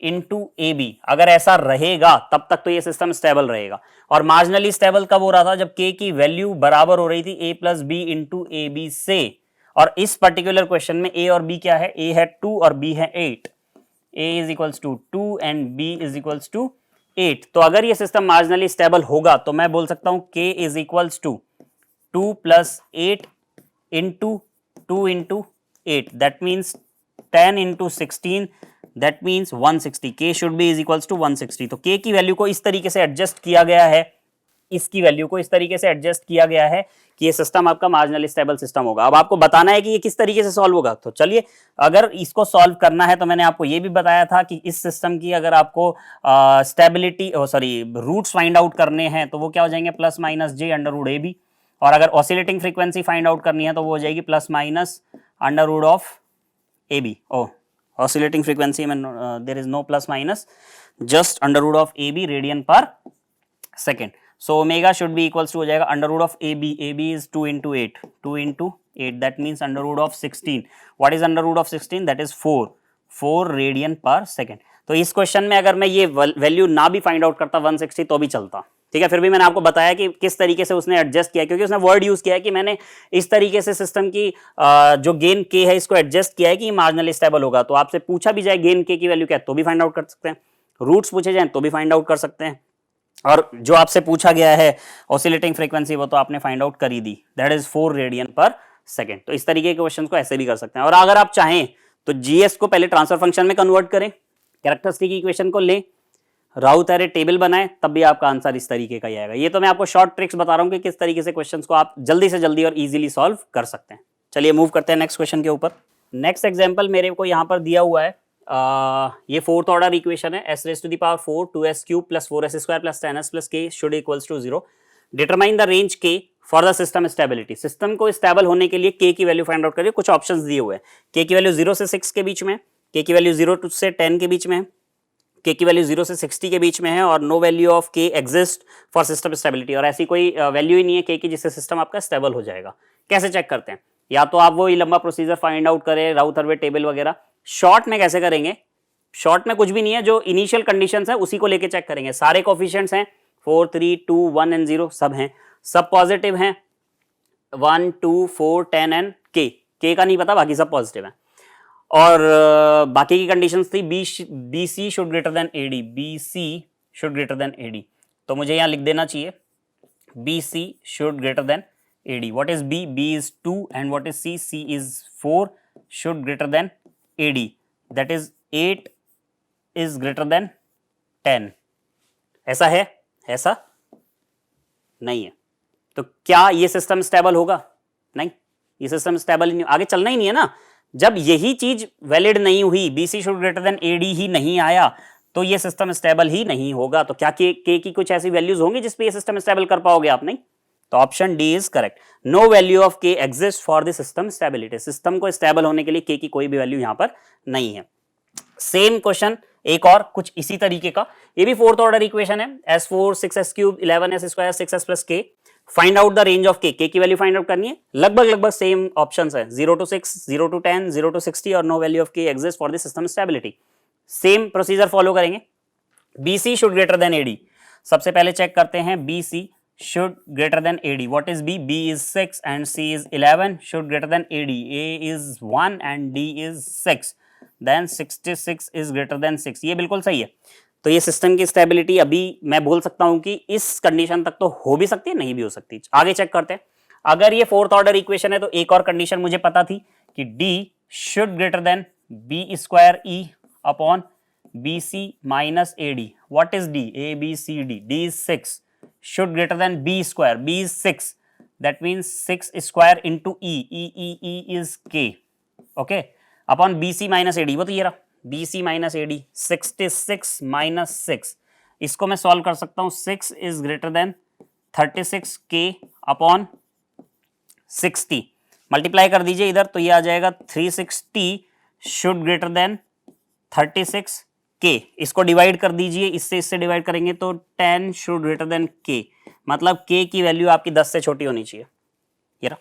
into A b, अगर ऐसा रहेगा तब तक तो ये सिस्टम स्टेबल रहेगा, और मार्जिनली स्टेबल कब हो रहा था, जब k की वैल्यू बराबर हो रही थी a plus B into A b से, और इस पर्टिकुलर क्वेश्चन में a और b क्या है, a है 2 और b है 8, a is equals to 2 and b is equals to 8, तो अगर ये सिस्टम मार्जिनली स्टेबल होगा तो मैं बोल सकता हूं k is equals to 2 plus 8 into 2 into 8, that means 10 into 16, that means 160, k should be is equals to 160, तो k की वैल्यू को इस तरीके से एडजस्ट किया गया है, इसकी वैल्यू को इस तरीके से एडजस्ट किया गया है कि ये सिस्टम आपका मार्जिनली स्टेबल सिस्टम होगा। अब आपको बताना है कि ये किस तरीके से सॉल्व होगा, तो चलिए अगर इसको सॉल्व करना है तो मैंने आपको ये भी बताया था कि इस सिस्टम की अगर आपको स्टेबिलिटी रूट्स फाइंड आउट करने हैं तो वो क्या हो जाएंगे, plus minus j under root a B, और अगर ऑसिलेटिंग फ्रीक्वेंसी फाइंड आउट करनी है तो वो हो जाएगी plus minus under root of A B, oscillating frequency में there is no plus minus, just under root of A B radian पर second, so omega should be equals to हो जाएगा under root of ab is 2 into 8, 2 into 8, that means under root of 16, what is under root of 16, that is 4 radian पर second. तो इस question में अगर मैं ये वैल्यू ना भी फाइंड आउट करता 160 तो भी चलता, ठीक है, फिर भी मैंने आपको बताया कि किस तरीके से उसने एडजस्ट किया, क्योंकि उसने वर्ड यूज किया है कि मैंने इस तरीके से सिस्टम की जो गेन k है इसको एडजस्ट किया है कि मार्जिनली स्टेबल होगा, तो आपसे पूछा भी जाए गेन k की वैल्यू क्या है तो भी फाइंड आउट कर सकते हैं, रूट्स पूछे जाए तो भी फाइंड आउट कर सकते हैं, और जो आपसे पूछा गया है ऑसिलेटिंग फ्रीक्वेंसी वो तो आपने फाइंड आउट कर ही दी, दैट इज 4 रेडियन पर सेकेंड। तो इस तरीके के क्वेश्चंस को ऐसे भी कर सकते हैं, और अगर आप चाहें तो जीएस को पहले ट्रांसफर फंक्शन में कन्वर्ट करें, कैरेक्टरिस्टिक इक्वेशन को लें, राउथ एरे टेबल बनाएं, तब भी आपका आंसर इस तरीके का ही आएगा। ये तो मैं आपको शॉर्ट ट्रिक्स बता रहा हूं कि किस तरीके से क्वेश्चंस को आप जल्दी से जल्दी और इजीली सॉल्व कर सकते हैं। चलिए मूव करते हैं नेक्स्ट क्वेश्चन के ऊपर। नेक्स्ट एग्जांपल मेरे को यहाँ पर दिया हुआ है, ये फोर्थ ऑर्डर इक्वेशन है, s raised to the power 4 2s cube plus 4s square plus 10s plus k should equals to 0, determine the range k for the system stability, system को स्टेबल होने के लिए k की value find out करिए, कुछ options दिए हुए हैं, k की वैल्यू 0 से 6 के बीच में, k की वैल्यू 0 से 10 के बीच में है, k की वैल्यू 0 से 60 के बीच में है, और no value of k exist for system stability, और ऐसी कोई वैल्यू ही नहीं है k की जिससे सिस्टम आपका स्टेबल हो जाएगा। कैसे चेक करते हैं, या तो आप वो लंबा प्रोसीजर फाइंड आउट करें, राउथ हर्वे टेबल वगैरह, शॉर्ट में कैसे करेंगे, शॉर्ट में कुछ भी नहीं है, जो इनिशियल कंडीशंस है उसी को लेके चेक करेंगे, सारे कोफिशिएंट्स हैं 4 3 2 1 एंड 0 सब हैं, सब पॉजिटिव हैं 1 2 4 10 एंड k का नहीं पता, बाकी सब पॉजिटिव हैं, और बाकी की कंडीशंस थी b C should greater than A d, b C should greater than A d, तो मुझे यहाँ लिख देना चाहिए B C should greater than A d. What is B? B is 2 and what is C? C is 4 should greater than AD. That is 8 is greater than 10. ऐसा है? ऐसा नहीं है. तो क्या ये सिस्टम स्टेबल होगा? नहीं, ये सिस्टम स्टेबल नहीं, आगे चलना ही नहीं है ना. जब यही चीज वैलिड नहीं हुई, BC should greater than AD ही नहीं आया, तो ये सिस्टम स्टेबल ही नहीं होगा. तो क्या के की कुछ ऐसी वैल्यूज होंगी जिसपे ये सिस्टम स्टेबल कर पाओगे आप? नहीं. तो option D is correct. No value of K exist for the system stability. System को स्टेबल होने के लिए के की कोई भी वैल्यू यहां पर नहीं है. सेम क्वेश्चन एक और कुछ इसी तरीके का, ये भी फोर्थ ऑर्डर इक्वेशन है. S4 6s cube 11s square 6s plus K. Find out the range of K की वैल्यू फाइंड आउट करनी है. लगभग सेम ऑप्शंस है, 0 to 6, 0 to 10, 0 to 60 और no value of K exist for the system stability. Same procedure follow करेंगे. BC should greater than AD. सबसे पहले check करते हैं BC should greater than AD. What is B? B is 6 and C is 11 should greater than AD. A is 1 and D is 6. Then 66 is greater than 6. ये बिल्कुल सही है. तो ये सिस्टम की स्टेबिलिटी अभी मैं बोल सकता हूं कि इस कंडीशन तक तो हो भी सकती है, नहीं भी हो सकती. आगे चेक करते हैं. अगर ये फोर्थ ऑर्डर इक्वेशन है तो एक और कंडीशन मुझे पता थी कि D should greater than B square E upon BC minus AD. What is D? A, B, C, D. D is 6. Should greater than B square. B is 6. That means 6 square into E. E is K. Okay. Upon BC minus AD. वो तो ये रहा. BC minus AD. 66 minus 6. इसको मैं solve कर सकता हूं. 6 is greater than 36K upon 60. Multiply कर दीजिए इधर तो ये आ जाएगा 360 should greater than 36 के. इसको डिवाइड कर दीजिए, इससे डिवाइड करेंगे तो 10 शुड ग्रेटर देन के. मतलब के की वैल्यू आपकी 10 से छोटी होनी चाहिए. ये रहा.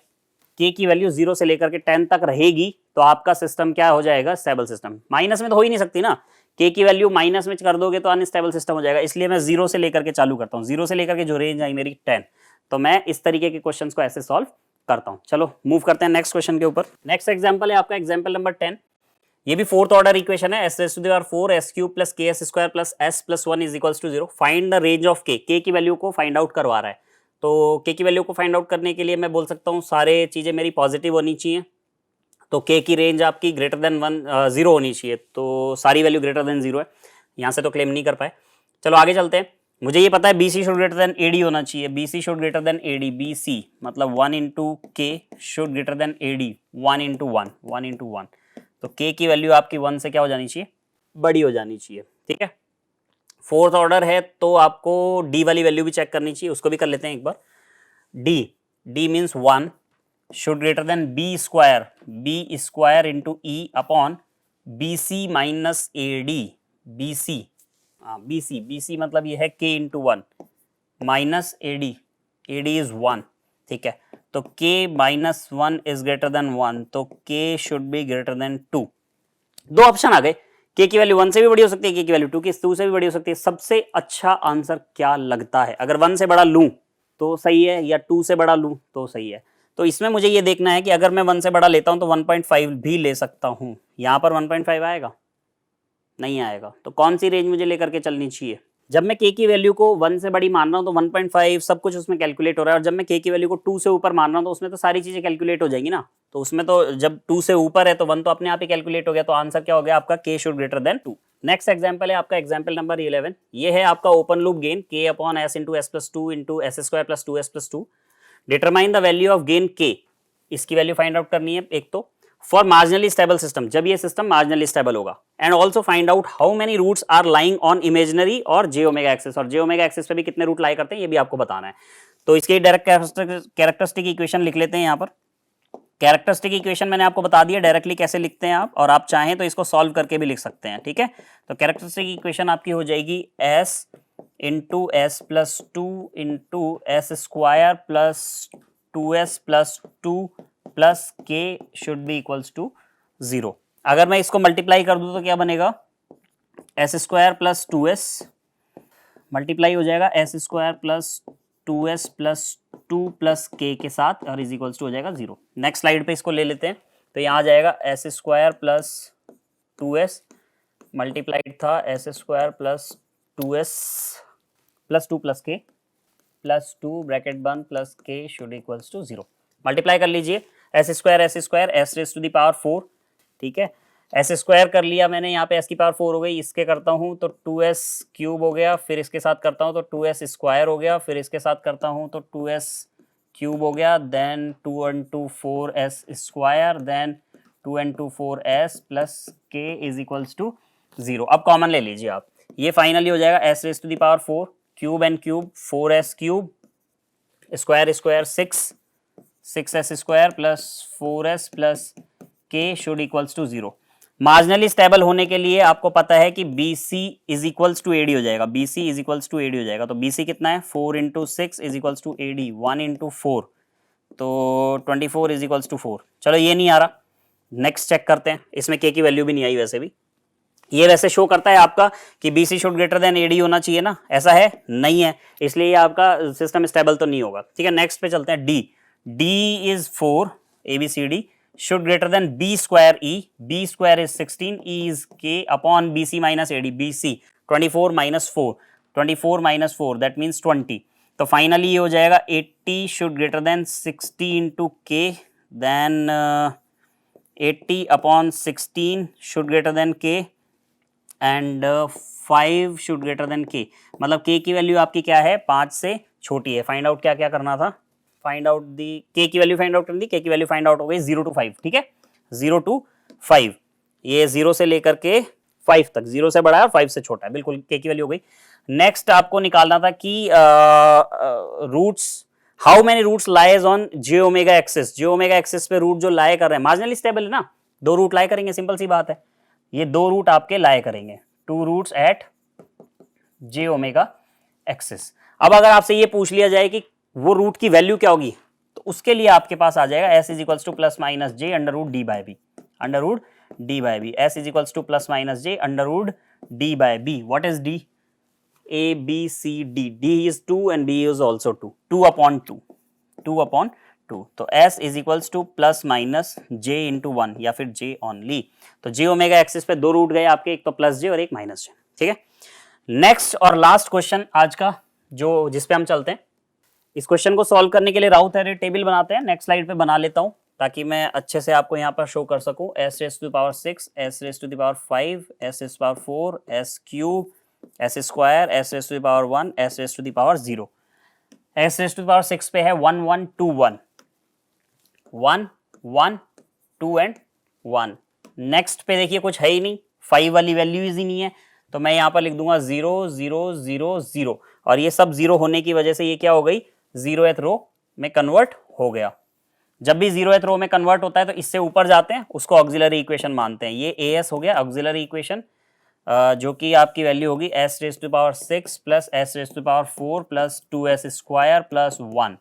के की वैल्यू 0 से लेकर के 10 तक रहेगी तो आपका सिस्टम क्या हो जाएगा? Stable system. माइनस में तो हो ही नहीं सकती ना. के की वैल्यू माइनस में कर दोगे तो अनस्टेबल सिस्टम हो जाएगा. इसलिए मैं 0 से लेकर के चालू करता हूँ. 0 से लेकर के जो रेंज आई मेरी 10, तो मैं इस तरीके के क्वेश्चन को ऐसे सॉल्व करता हूँ. चलो मूव करते हैं नेक्स्ट क्वेश्चन के ऊपर. नेक्स्ट एग्जाम्पल है आपका एग्जाम्पल नंबर 10. ये भी फोर्थ ऑर्डर इक्वेशन है. s raised to the power 4 s cube plus K S square plus s plus 1 is equals to 0. Find the range of K की value को find out करवा रहा है. तो के की वैल्यू को फाइंड आउट करने के लिए मैं बोल सकता हूँ सारे चीजें मेरी पॉजिटिव होनी चाहिए. तो के की रेंज आपकी ग्रेटर देन 0 होनी चाहिए. तो सारी वैल्यू ग्रेटर देन 0 है. यहाँ से तो क्लेम नहीं कर पाए. चलो आगे चलते हैं. मुझे ये पता है BC should greater than AD होना चाहिए. BC should greater than AD. BC मतलब 1 इंटू के should greater than AD. 1 into 1, 1 into 1. तो k की वैल्यू आपकी 1 से क्या हो जानी चाहिए? बड़ी हो जानी चाहिए. ठीक है. फोर्थ ऑर्डर है तो आपको d वाली वैल्यू भी चेक करनी चाहिए. उसको भी कर लेते हैं एक बार. d means 1 should greater then b square into E upon BC minus AD. BC मतलब ये है k into 1 minus AD is 1. ठीक है. तो k minus 1 is greater then 1, तो k should be greater than 2. दो ऑप्शन आ गए. k की वैल्यू 1 से भी बड़ी हो सकती है, k की वैल्यू 2 से भी बड़ी हो सकती है. सबसे अच्छा आंसर क्या लगता है? अगर 1 से बड़ा लूं तो सही है या 2 से बड़ा लूं तो सही है. तो इसमें मुझे ये देखना है कि अगर मैं 1 से बड़ा लेता हूं तो 1.5 भी ले सकता हूं. यहां पर 1.5 आएगा? नहीं आएगा. तो कौन सी रेंज मुझे लेकर के चलनी चाहिए? जब मैं k की वैल्यू को 1 से बड़ी मान रहा हूं तो 1.5 सब कुछ उसमें कैलकुलेट हो रहा है. और जब मैं k की वैल्यू को 2 से ऊपर मान रहा हूं तो उसमें तो सारी चीजें कैलकुलेट हो जाएंगी ना. तो उसमें तो जब 2 से ऊपर है तो 1 तो अपने आप ही कैलकुलेट हो गया. तो आंसर क्या हो गया आपका? k should greater then 2. Next example है आपका एग्जाम्पल नंबर 11. ये है आपका open loop gain k upon s into S plus 2 into s square plus 2s plus 2. Determine the value of gain k. इसकी वैल्यू फाइंड आउट करनी है एक तो. फॉर मार्जिनली स्टेबल सिस्टम, जब ये सिस्टम मार्जिनली स्टेबल होगा. And also find out how many roots are lying on imaginary और j omega axis. और जे ओमेगा एक्सिस पे भी कितने रूट लाई करते हैं ये भी आपको बताना है. तो इसके डायरेक्ट कैरेक्टरिस्टिक इक्वेशन लिख लेते हैं. यहाँ पर कैरेक्टरिस्टिक इक्वेशन मैंने आपको बता दिया डायरेक्टली कैसे लिखते हैं आप, और आप चाहें तो इसको सॉल्व करके भी लिख सकते हैं. ठीक है. तो कैरेक्टरिस्टिक इक्वेशन आपकी हो जाएगी s into S plus 2 into s square plus 2s plus 2 plus k should be equals to 0. अगर मैं इसको मल्टीप्लाई कर दूं तो क्या बनेगा? S square plus 2s multiply हो जाएगा S square plus 2s plus 2 plus k के साथ और इज इक्वल्स टू हो जाएगा 0. नेक्स्ट स्लाइड पे इसको ले लेते हैं. तो यहाँ आ जाएगा S square plus 2s multiplied था S square plus 2s plus 2 plus K plus 2 bracket बंद plus K should equals to 0। Multiply कर लीजिए S square S raise to the power 4, ठीक है। एस स्क्वायर कर लिया मैंने, यहाँ पे एस की पावर 4 हो गई, इसके करता हूँ तो 2s क्यूब हो गया, फिर इसके साथ करता हूँ तो 2s स्क्वायर हो गया, फिर इसके साथ करता हूँ तो 2s क्यूब हो गया, then 2 into 4s square, then 2 into 4s plus k is equals to 0। अब कॉमन ले लीजिए आप, ये फाइनली हो जाएगा S raise to the power 4 cube and cube 4s cube square square 6s square plus 4s plus K should equals to 0। Marginally stable होने के लिए आपको पता है कि BC is equals to AD हो जाएगा, BC is equals to AD हो जाएगा। तो BC कितना है 4 into 6 is equals to AD 1 into 4, तो 24 इज इक्वल्स टू 4। चलो ये नहीं आ रहा, नेक्स्ट चेक करते हैं, इसमें K की वैल्यू भी नहीं आई वैसे भी। ये वैसे शो करता है आपका कि BC should greater than AD होना चाहिए ना, ऐसा है नहीं है, इसलिए आपका सिस्टम स्टेबल तो नहीं होगा, ठीक है। नेक्स्ट पे चलते हैं, D is 4 ABCD should greater than B square E, B square is 16, E is K upon BC minus AD, BC 24 minus 4, 24 minus 4 that means 20। तो फाइनली ये हो जाएगा 80 should greater than 60 into K, then 80 upon 16 should greater than K and 5 should greater than K। मतलब K की value आपकी क्या है, 5 से छोटी है। फाइंड आउट क्या क्या करना था, फाइंड आउट दी K की वैल्यू फाइंड आउट कर दी, K की वैल्यू फाइंड आउट हो गई 0 to 5, ठीक है, 0 to 5, ये 0 से लेकर के 5 तक, 0 से बड़ा है और 5 से छोटा है, बिल्कुल K की वैल्यू हो गई। नेक्स्ट आपको निकालना था कि roots, how many roots lies on j omega axis, j omega axis पे रूट जो लाए कर रहे हैं, मार्जिनली स्टेबल है ना, 2 रूट लाए करेंगे, सिंपल सी बात है, ये 2 रूट आपके लाए करेंगे, 2 roots at j omega axis. अब अगर आपसे ये पूछ लिया जाए कि वो रूट की वैल्यू क्या होगी, तो उसके लिए आपके पास आ जाएगा s is equals to plus minus j under root d by b, under root d by b, s is equals to plus minus j under root d by b. What is d, a b c d, d is 2 and b is also 2, 2 upon 2, 2 upon 2, तो s is equals to plus minus j into 1 या फिर j only. तो j omega axis पे 2 root गए आपके, एक तो plus j और एक माइनस j, ठीक है। नेक्स्ट और लास्ट क्वेश्चन आज का जो जिसपे हम चलते हैं, इस क्वेश्चन को सॉल्व करने के लिए राउथ एरे टेबल बनाते हैं, नेक्स्ट स्लाइड पे बना लेता हूं ताकि मैं अच्छे से आपको यहाँ पर शो कर सकूं। s raise to the power 6, s raise to the power 5, s raise to the power 4, s cube, s square, s raise to the power 1, s raise to the power 0। s raise to the power 6 पे है 1 1 2 1, 1 1 2 and 1। Next पे देखिए कुछ है ही नहीं, 5 वाली values ही नहीं है, तो मैं यहाँ पर लिख दूंगा 0 0 0 0, और ये सब 0 होने की वजह से ये क्या हो गई, 0th रो में कन्वर्ट हो गया। जब भी 0th रो में कन्वर्ट होता है तो इससे ऊपर जाते हैं, उसको ऑक्सिलरी इक्वेशन मानते हैं। ये AS हो गया ऑक्सिलरी इक्वेशन, जो कि आपकी वैल्यू होगी s रेस टू पावर 6 प्लस s रेस टू पावर 4 प्लस 2s स्क्वायर प्लस 1।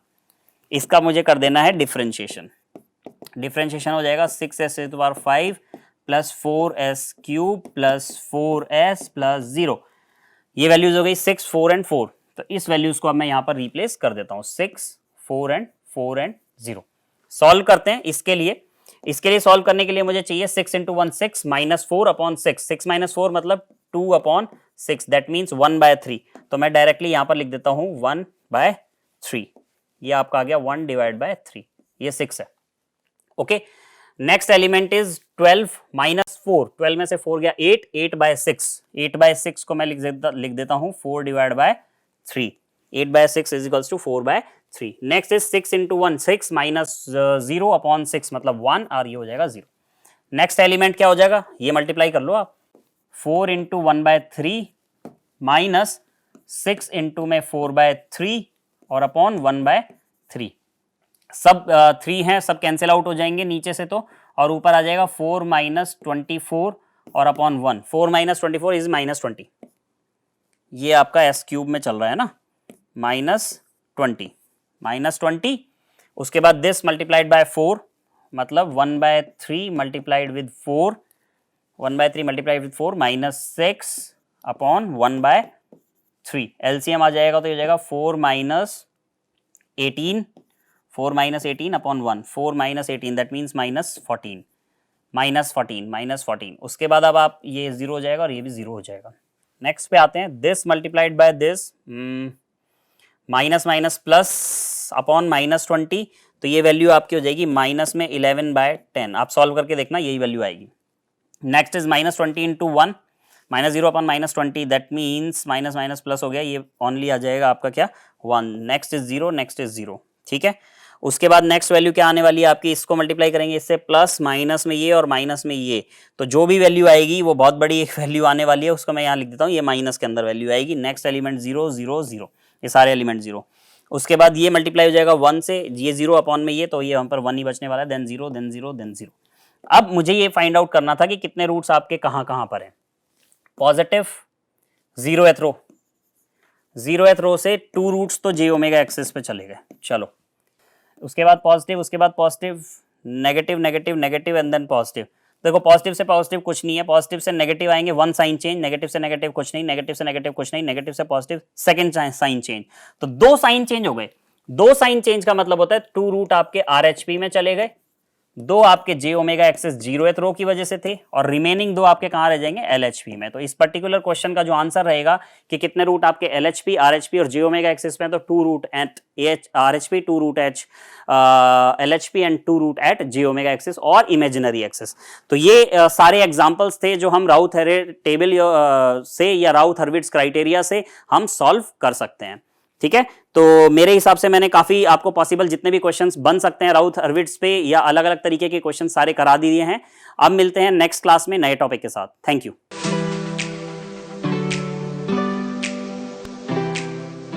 इसका मुझे कर देना है डिफरेंशिएशन, डिफरेंशिएशन हो जाएगा 6s रेस टू पावर 5 प्लस 4s cube plus 4s plus 0। ये वैल्यूज हो गई 6 4 एंड 4, तो इस वैल्यूज को अब मैं यहाँ पर रिप्लेस कर देता हूँ, 6 4 एंड 0। सॉल्व करते हैं इसके लिए सॉल्व करने के लिए मुझे चाहिए 6 इंटू 1 6 माइनस 4 अपॉन 6, 6 माइनस 4 मतलब 2 अपॉन 6, दैट मीन्स 1/3। तो मैं डायरेक्टली यहाँ पर लिख देता हूँ 1/3, ये आपका आ गया 1 डिवाइड बाय 3, ये 6 है, okay. Next element is 12 minus 4, 12 में से 4 गया 8, 8/6, 8/6 को मैं लिख देता हूँ 4 divide by 3, 8/6 is equals to 4/3। Next is 6 into 1 6 minus 0 upon 6 मतलब 1, और ये हो जाएगा 0। नेक्स्ट एलिमेंट क्या हो जाएगा, ये मल्टीप्लाई कर लो आप, 4 इंटू 1/3 माइनस 6 इंटू में 4/3 और अपॉन 1/3। सब 3 हैं, सब कैंसिल आउट हो जाएंगे नीचे से तो, और ऊपर आ जाएगा 4 माइनस 24 और अपॉन 1, 4 माइनस 24 इज माइनस 20, ये आपका s क्यूब में चल रहा है ना, -20, उसके बाद दिस मल्टीप्लाइड बाय 4 मतलब 1/3 multiplied with 4, 1/3 multiplied with 4 -6 upon 1/3। LCM आ जाएगा तो ये हो जाएगा 4 minus 18 upon 1, 4 minus 18 that means -14, -14 उसके बाद अब आप ये 0 हो जाएगा और ये भी 0 हो जाएगा। नेक्स्ट पे आते हैं, this multiplied by this, minus minus plus upon -20, तो ये वैल्यू आपकी हो जाएगी माइनस में 11/10। आप सॉल्व करके देखना, यही वैल्यू आएगी। Next is -20 into 1, -0 upon -20, that means minus minus plus हो गया, ये ओनली आ जाएगा आपका क्या 1। नेक्स्ट इज 0, नेक्स्ट इज 0, ठीक है। उसके बाद नेक्स्ट वैल्यू क्या आने वाली है आपकी, इसको मल्टीप्लाई करेंगे इससे, प्लस माइनस में ये और माइनस में ये, तो जो भी वैल्यू आएगी वो बहुत बड़ी एक वैल्यू आने वाली है, उसको मैं यहाँ लिख देता हूँ, ये माइनस के अंदर वैल्यू आएगी। नेक्स्ट एलिमेंट 0 0 0, ये सारे एलिमेंट 0। उसके बाद ये मल्टीप्लाई हो जाएगा 1 से, ये 0 अपॉन में ये, तो ये हम पर 1 ही बचने वाला है, देन 0 देन 0 देन 0। अब मुझे ये फाइंड आउट करना था कि कितने रूट्स आपके कहाँ कहाँ पर हैं। पॉजिटिव 0th रो, 0th रो से 2 रूट्स तो j ओमेगा एक्सिस पे चले गए, चलो। उसके बाद पॉजिटिव, उसके बाद positive, negative negative negative and then positive. देखो पॉजिटिव से पॉजिटिव कुछ नहीं है, पॉजिटिव से नेगेटिव आएंगे 1 साइन चेंज, नेगेटिव से नेगेटिव कुछ नहीं, नेगेटिव से नेगेटिव कुछ नहीं, नेगेटिव से पॉजिटिव सेकंड साइन चेंज, तो 2 साइन चेंज हो गए। 2 साइन चेंज का मतलब होता है 2 रूट आपके RHP में चले गए, 2 आपके j ओमेगा एक्सिस 0th रो की वजह से थे, और रिमेनिंग 2 आपके कहां रह जाएंगे LHP में। तो इस पर्टिकुलर क्वेश्चन का जो आंसर रहेगा कि कितने रूट आपके LHP, RHP और j ओमेगा एक्सिस में, तो 2 root at RHP, 2 root at LHP and 2 root at j omega axis और इमेजिनरी एक्सिस। तो ये सारे एग्जांपल्स थे जो हम राउथ टेबल से या राउथ हर्विट्ज क्राइटेरिया से हम सॉल्व कर सकते हैं, ठीक है। तो मेरे हिसाब से मैंने काफी आपको पॉसिबल जितने भी क्वेश्चंस बन सकते हैं राउथ हर्विट्ज पे या अलग अलग तरीके के क्वेश्चन सारे करा दिए हैं। अब मिलते हैं नेक्स्ट क्लास में नए टॉपिक के साथ। Thank you.